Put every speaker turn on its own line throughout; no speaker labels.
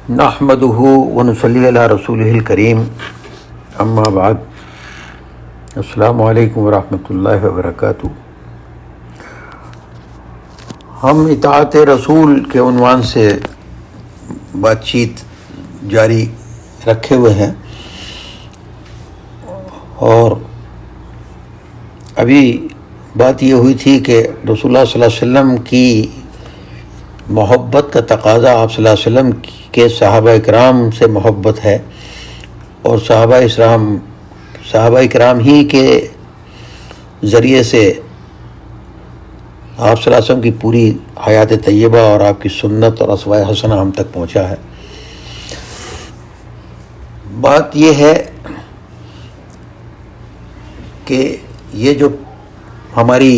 نحمده ونصلی علی رسولہ الکریم اما بعد السلام علیکم ورحمۃ اللہ وبرکاتہ۔ ہم اطاعت رسول کے عنوان سے بات چیت جاری رکھے ہوئے ہیں، اور ابھی بات یہ ہوئی تھی کہ رسول اللہ صلی اللہ علیہ وسلم کی محبت کا تقاضا آپ صلی اللہ علیہ وسلم کے صحابہ اکرام سے محبت ہے، اور صحابہ اکرام ہی کے ذریعے سے آپ صلی اللہ علیہ وسلم کی پوری حیات طیبہ اور آپ کی سنت اور اسوہ حسنہ ہم تک پہنچا ہے۔ بات یہ ہے کہ یہ جو ہماری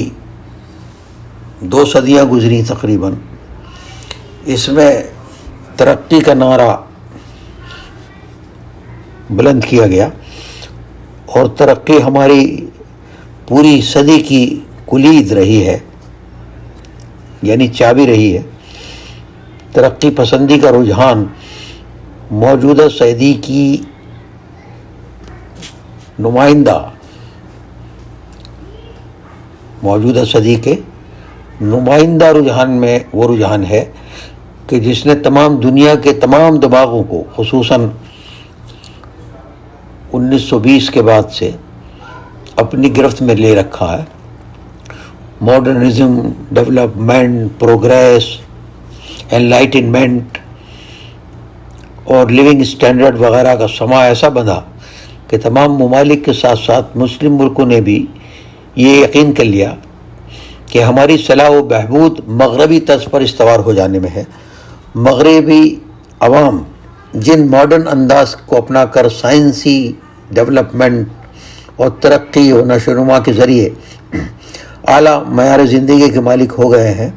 2 صدیاں گزری تقریباً، اس میں ترقی کا نعرہ بلند کیا گیا، اور ترقی ہماری پوری صدی کی کلید رہی ہے، یعنی چابی رہی ہے۔ ترقی پسندی کا رجحان موجودہ صدی کی موجودہ صدی کے نمائندہ رجحان میں وہ رجحان ہے کہ جس نے تمام دنیا کے تمام دماغوں کو خصوصاً 1920 کے بعد سے اپنی گرفت میں لے رکھا ہے۔ ماڈرنزم، ڈیولپمنٹ، پروگریس، انلائٹنمنٹ اور لیونگ اسٹینڈرڈ وغیرہ کا سماں ایسا بندھا کہ تمام ممالک کے ساتھ ساتھ مسلم ملکوں نے بھی یہ یقین کر لیا کہ ہماری صلاح و بہبود مغربی طرز پر استوار ہو جانے میں ہے۔ مغربی عوام جن ماڈرن انداز کو اپنا کر سائنسی ڈیولپمنٹ اور ترقی و نشو و نما کے ذریعے اعلیٰ معیار زندگی کے مالک ہو گئے ہیں،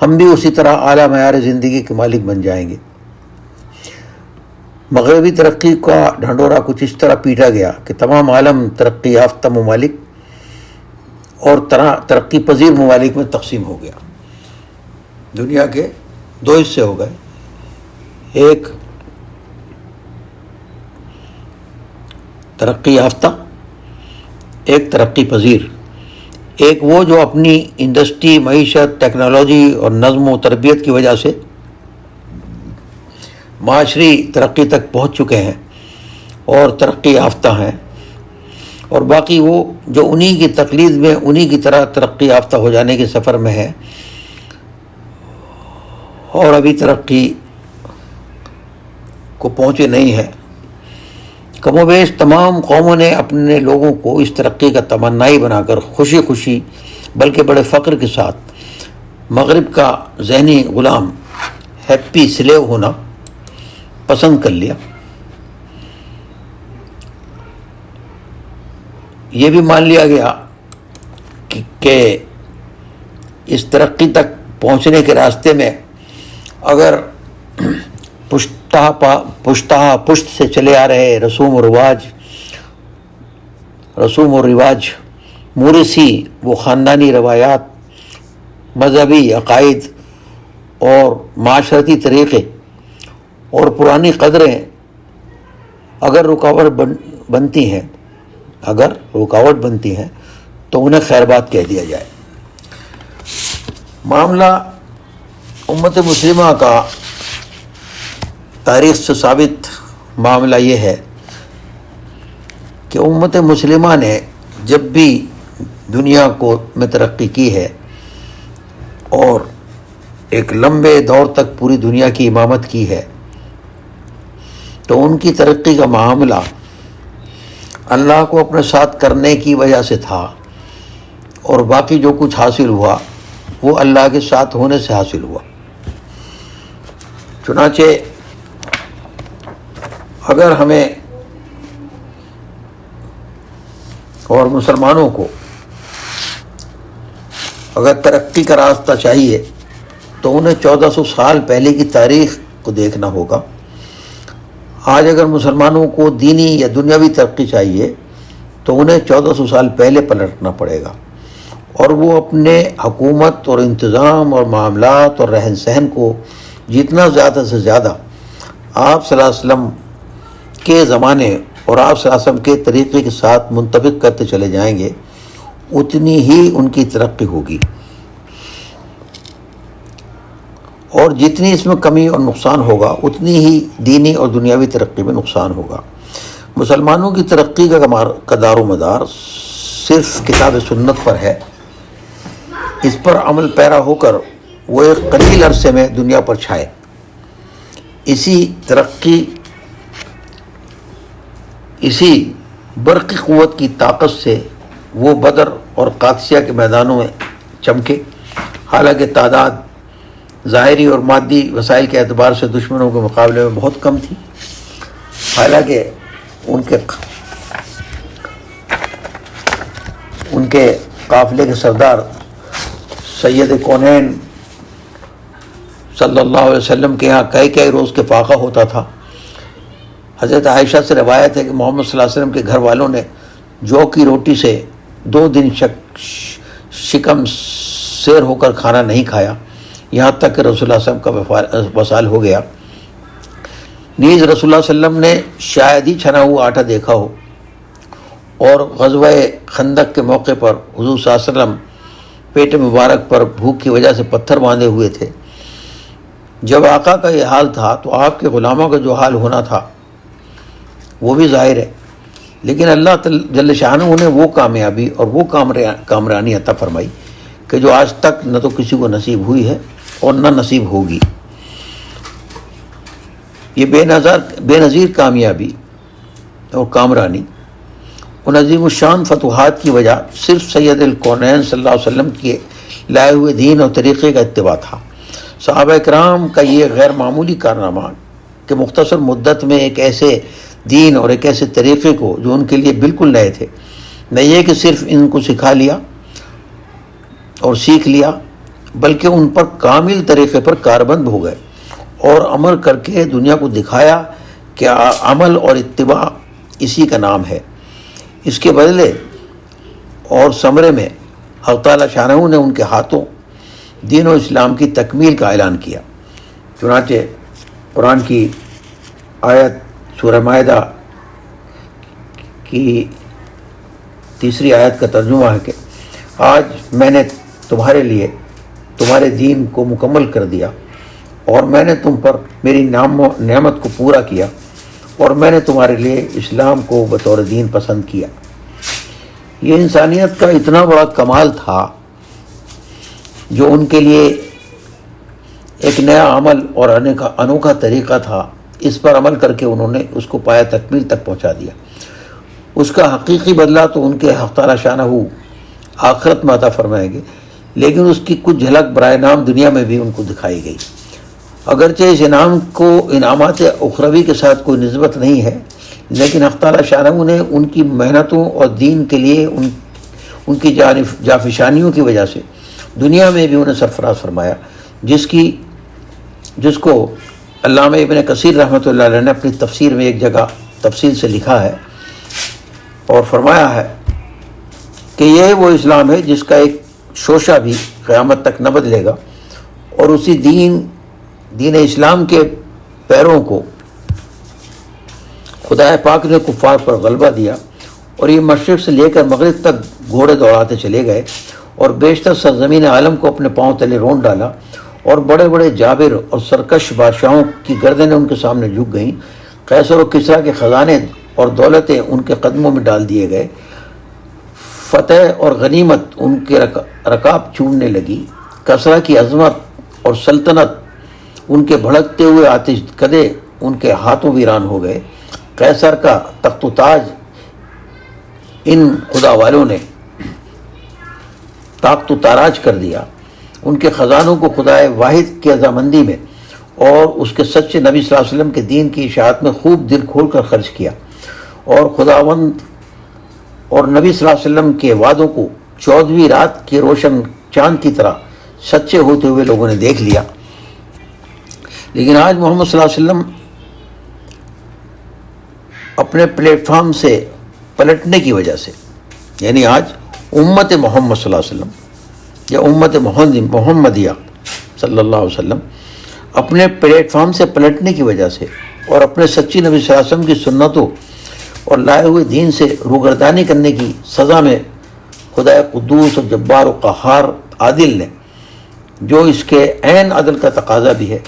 ہم بھی اسی طرح اعلیٰ معیار زندگی کے مالک بن جائیں گے۔ مغربی ترقی کا ڈھنڈورا کچھ اس طرح پیٹا گیا کہ تمام عالم ترقی یافتہ ممالک اور ترقی پذیر ممالک میں تقسیم ہو گیا۔ دنیا کے 2 حصے ہو گئے، ایک ترقی یافتہ، ایک ترقی پذیر۔ ایک وہ جو اپنی انڈسٹری، معیشت، ٹیکنالوجی اور نظم و تربیت کی وجہ سے معاشری ترقی تک پہنچ چکے ہیں اور ترقی یافتہ ہیں، اور باقی وہ جو انہی کی تقلید میں انہی کی طرح ترقی یافتہ ہو جانے کے سفر میں ہے، اور ابھی ترقی کو پہنچے نہیں ہے۔ کم و بیش تمام قوموں نے اپنے لوگوں کو اس ترقی کا تمنائی بنا کر خوشی خوشی بلکہ بڑے فخر کے ساتھ مغرب کا ذہنی غلام، ہیپی سلیو ہونا پسند کر لیا۔ یہ بھی مان لیا گیا کہ اس ترقی تک پہنچنے کے راستے میں اگر پشت سے چلے آ رہے رسوم و رواج، موروثی وہ خاندانی روایات، مذہبی عقائد اور معاشرتی طریقے اور پرانی قدریں اگر رکاوٹ بنتی ہیں تو انہیں خیر بات کہہ دیا جائے۔ معاملہ امت مسلمہ کا تاریخ سے ثابت معاملہ یہ ہے کہ امت مسلمہ نے جب بھی دنیا میں ترقی کی ہے اور ایک لمبے دور تک پوری دنیا کی امامت کی ہے، تو ان کی ترقی کا معاملہ اللہ کو اپنے ساتھ کرنے کی وجہ سے تھا، اور باقی جو کچھ حاصل ہوا وہ اللہ کے ساتھ ہونے سے حاصل ہوا۔ چنانچہ اگر ہمیں اور مسلمانوں کو اگر ترقی کا راستہ چاہیے تو انہیں 1400 سال پہلے کی تاریخ کو دیکھنا ہوگا۔ آج اگر مسلمانوں کو دینی یا دنیاوی ترقی چاہیے تو انہیں 1400 سال پہلے پلٹنا پڑے گا، اور وہ اپنے حکومت اور انتظام اور معاملات اور رہن سہن کو جتنا زیادہ سے زیادہ آپ صلی اللہ علیہ وسلم کے زمانے اور آپ صلی اللہ علیہ وسلم کے طریقے کے ساتھ منطبق کرتے چلے جائیں گے اتنی ہی ان کی ترقی ہوگی، اور جتنی اس میں کمی اور نقصان ہوگا اتنی ہی دینی اور دنیاوی ترقی میں نقصان ہوگا۔ مسلمانوں کی ترقی کا دار و مدار صرف کتاب سنت پر ہے۔ اس پر عمل پیرا ہو کر وہ ایک قلیل عرصے میں دنیا پر چھائے۔ اسی ترقی، اسی برقی قوت کی طاقت سے وہ بدر اور قادسیہ کے میدانوں میں چمکے۔ حالانکہ تعداد ظاہری اور مادی وسائل کے اعتبار سے دشمنوں کے مقابلے میں بہت کم تھی، حالانکہ ان کے قافلے کے سردار سید کونین صلی اللہ علیہ وسلم کے یہاں کئی روز کے فاقہ ہوتا تھا۔ حضرت عائشہ سے روایت ہے کہ محمد صلی اللہ علیہ وسلم کے گھر والوں نے جو کی روٹی سے 2 دن شکم سیر ہو کر کھانا نہیں کھایا، یہاں تک کہ رسول اللہ صلی اللہ علیہ وسلم کا وصال ہو گیا۔ نیز رسول اللہ صلی اللہ علیہ وسلم نے شاید ہی چھنا ہوا آٹا دیکھا ہو، اور غزوہ خندق کے موقع پر حضور صلی اللہ علیہ وسلم پیٹ مبارک پر بھوک کی وجہ سے پتھر باندھے ہوئے تھے۔ جب آقا کا یہ حال تھا تو آپ کے غلاموں کا جو حال ہونا تھا وہ بھی ظاہر ہے، لیکن اللہ جل شانہ نے وہ کامیابی اور وہ کامرانی عطا فرمائی کہ جو آج تک نہ تو کسی کو نصیب ہوئی ہے اور نہ نصیب ہوگی۔ یہ بے نظیر کامیابی اور کامرانی ان عظیم الشان فتوحات کی وجہ صرف سید الکونین صلی اللہ علیہ وسلم کے لائے ہوئے دین اور طریقے کا اتباع تھا۔ صحابہ کرام کا یہ غیر معمولی کارنامہ کہ مختصر مدت میں ایک ایسے دین اور ایک ایسے طریقے کو جو ان کے لیے بالکل نئے تھے، نہ یہ کہ صرف ان کو سکھا لیا اور سیکھ لیا، بلکہ ان پر کامل طریقے پر کاربند ہو گئے اور عمل کر کے دنیا کو دکھایا کہ عمل اور اتباع اسی کا نام ہے۔ اس کے بدلے اور ثمرے میں حق تعالیٰ شانہ نے ان کے ہاتھوں دین و اسلام کی تکمیل کا اعلان کیا۔ چنانچہ قرآن کی آیت سورہ مائدہ کی 3 آیت کا ترجمہ ہے کہ آج میں نے تمہارے لیے تمہارے دین کو مکمل کر دیا، اور میں نے تم پر میری نعمت کو پورا کیا، اور میں نے تمہارے لیے اسلام کو بطور دین پسند کیا۔ یہ انسانیت کا اتنا بڑا کمال تھا جو ان کے لیے ایک نیا عمل اور انوکھا طریقہ تھا۔ اس پر عمل کر کے انہوں نے اس کو پایا تکمیل تک پہنچا دیا۔ اس کا حقیقی بدلہ تو ان کے حق تعالیٰ شانہ آخرت میں عطا فرمائیں گے، لیکن اس کی کچھ جھلک برائے نام دنیا میں بھی ان کو دکھائی گئی۔ اگرچہ اس انعام کو انعامات اخروی کے ساتھ کوئی نسبت نہیں ہے، لیکن حق تعالیٰ شانہ نے ان کی محنتوں اور دین کے لیے ان کی جافشانیوں کی وجہ سے دنیا میں بھی انہیں سرفراز فرمایا، جس کو علامہ ابن کثیر رحمۃ اللہ علیہ نے اپنی تفسیر میں ایک جگہ تفصیل سے لکھا ہے اور فرمایا ہے کہ یہ وہ اسلام ہے جس کا ایک شوشہ بھی قیامت تک نہ بدلے گا، اور اسی دین اسلام کے پیروں کو خدا پاک نے کفار پر غلبہ دیا، اور یہ مشرق سے لے کر مغرب تک گھوڑے دوڑاتے چلے گئے اور بیشتر سرزمین عالم کو اپنے پاؤں تلے رونڈ ڈالا، اور بڑے بڑے جابر اور سرکش بادشاہوں کی گردنیں ان کے سامنے جھک گئیں۔ قیصر و کسریٰ کے خزانے اور دولتیں ان کے قدموں میں ڈال دیے گئے، فتح اور غنیمت ان کے رکاب چومنے لگی، کسریٰ کی عظمت اور سلطنت ان کے بھڑکتے ہوئے آتش کدے ان کے ہاتھوں ویران ہو گئے، قیصر کا تخت و تاج ان خدا والوں نے طاقت و تاراج کر دیا، ان کے خزانوں کو خدائے واحد کی رضامندی میں اور اس کے سچے نبی صلی اللہ علیہ وسلم کے دین کی اشاعت میں خوب دل کھول کر خرچ کیا، اور خداوند اور نبی صلی اللہ علیہ وسلم کے وعدوں کو 14ویں رات کے روشن چاند کی طرح سچے ہوتے ہوئے لوگوں نے دیکھ لیا۔ لیکن آج محمد صلی اللہ علیہ وسلم اپنے پلیٹ فارم سے پلٹنے کی وجہ سے، یعنی آج امت محمد صلی اللہ علیہ وسلم یا امت محمدیہ صلی اللہ علیہ وسلم اپنے پلیٹ فارم سے پلٹنے کی وجہ سے اور اپنے سچی نبی صلی اللہ علیہ وسلم کی سنتوں اور لائے ہوئے دین سے روگردانی کرنے کی سزا میں خدا قدوس اور جبار و قہار عادل نے، جو اس کے عین عدل کا تقاضا بھی ہے،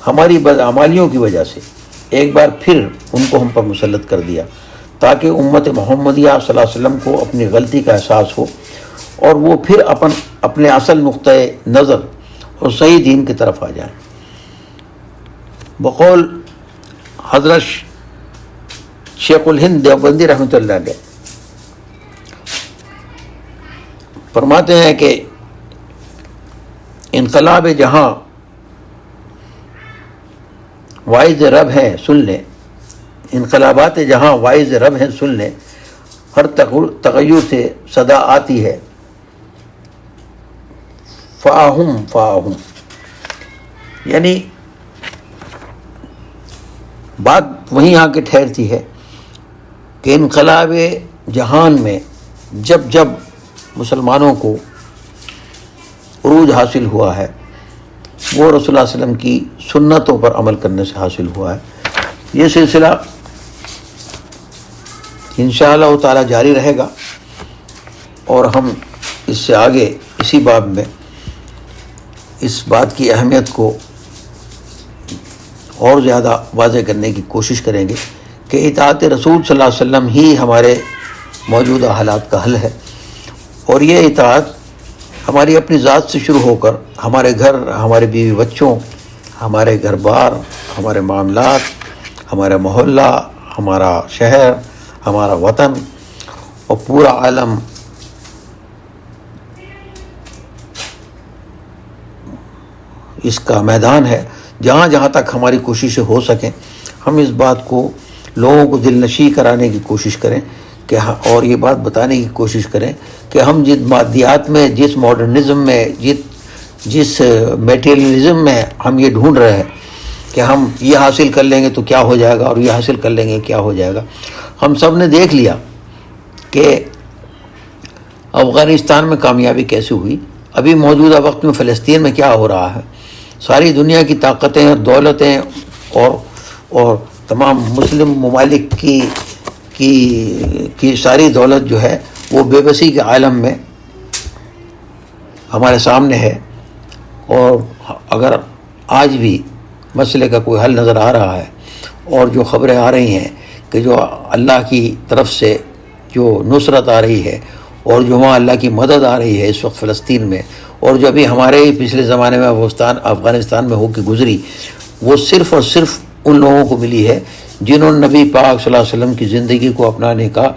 ہماری بدعمالیوں کی وجہ سے ایک بار پھر ان کو ہم پر مسلط کر دیا، تاکہ امت محمدیہ صلی اللہ علیہ وسلم کو اپنی غلطی کا احساس ہو اور وہ پھر اپنے اصل نقطۂ نظر اور صحیح دین کی طرف آ جائیں۔ بقول حضرت شیخ الہند دیوبندی رحمۃ اللہ علیہ فرماتے ہیں کہ انقلاب جہاں واعظ رب ہیں سن لیں، انقلابات جہاں واعظ رب ہیں سن لیں، ہر تغیر سے صدا آتی ہے فاہم فاہم، یعنی بات وہیں آ کے ٹھہرتی ہے کہ انقلاب جہان میں جب جب مسلمانوں کو عروج حاصل ہوا ہے، وہ رسول اللہ صلی اللہ علیہ وسلم کی سنتوں پر عمل کرنے سے حاصل ہوا ہے۔ یہ سلسلہ انشاءاللہ تعالی جاری رہے گا، اور ہم اس سے آگے اسی باب میں اس بات کی اہمیت کو اور زیادہ واضح کرنے کی کوشش کریں گے کہ اطاعت رسول صلی اللہ علیہ وسلم ہی ہمارے موجودہ حالات کا حل ہے، اور یہ اطاعت ہماری اپنی ذات سے شروع ہو کر ہمارے گھر، ہمارے بیوی بچوں، ہمارے گھر بار، ہمارے معاملات، ہمارا محلہ، ہمارا شہر، ہمارا وطن اور پورا عالم اس کا میدان ہے، جہاں جہاں تک ہماری کوششیں ہو سکیں ہم اس بات کو لوگوں کو دل نشیں کرانے کی کوشش کریں کہ اور یہ بات بتانے کی کوشش کریں کہ ہم جس مادیات میں، جس ماڈرنزم میں، جس میٹیریلزم میں ہم یہ ڈھونڈ رہے ہیں کہ ہم یہ حاصل کر لیں گے تو کیا ہو جائے گا اور یہ حاصل کر لیں گے کیا ہو جائے گا، ہم سب نے دیکھ لیا کہ افغانستان میں کامیابی کیسے ہوئی، ابھی موجودہ وقت میں فلسطین میں کیا ہو رہا ہے، ساری دنیا کی طاقتیں اور دولتیں اور تمام مسلم ممالک کی ساری دولت جو ہے وہ بے بسی کے عالم میں ہمارے سامنے ہے، اور اگر آج بھی مسئلے کا کوئی حل نظر آ رہا ہے، اور جو خبریں آ رہی ہیں کہ جو اللہ کی طرف سے جو نصرت آ رہی ہے اور جو وہاں اللہ کی مدد آ رہی ہے اس وقت فلسطین میں، اور جو ابھی ہمارے ہی پچھلے زمانے میں افغانستان میں ہو کے گزری، وہ صرف اور صرف ان لوگوں کو ملی ہے جنہوں نے نبی پاک صلی اللہ علیہ وسلم کی زندگی کو اپنانے کا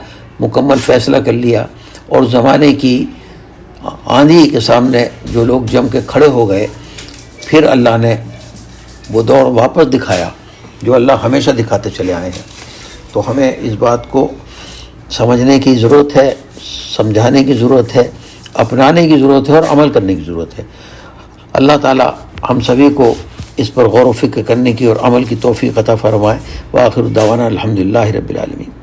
مکمل فیصلہ کر لیا، اور زمانے کی آندھی کے سامنے جو لوگ جم کے کھڑے ہو گئے، پھر اللہ نے وہ دور واپس دکھایا جو اللہ ہمیشہ دکھاتے چلے آئے ہیں۔ تو ہمیں اس بات کو سمجھنے کی ضرورت ہے، سمجھانے کی ضرورت ہے، اپنانے کی ضرورت ہے اور عمل کرنے کی ضرورت ہے۔ اللہ تعالی ہم سبھی کو اس پر غور و فکر کرنے کی اور عمل کی توفیق عطا فرمائے۔ وآخر دعوانا الحمدللہ رب العالمین۔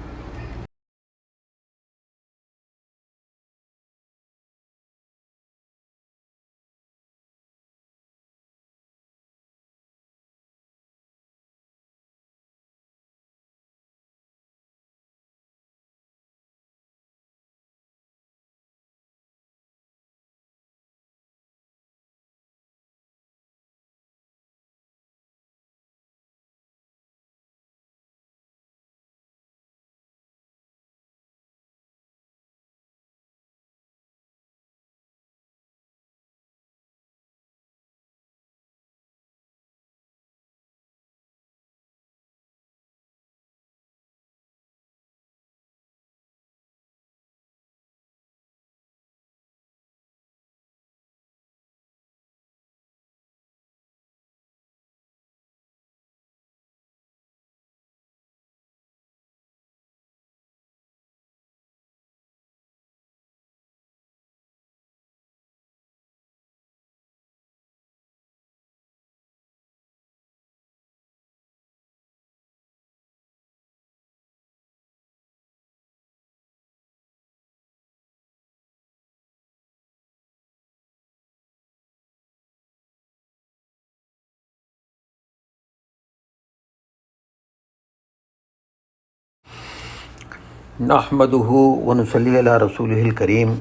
نحمده ونصلی علی رسولہ الکریم،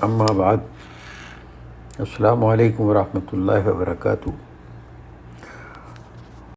اما بعد، السلام علیکم ورحمۃ اللہ وبرکاتہ۔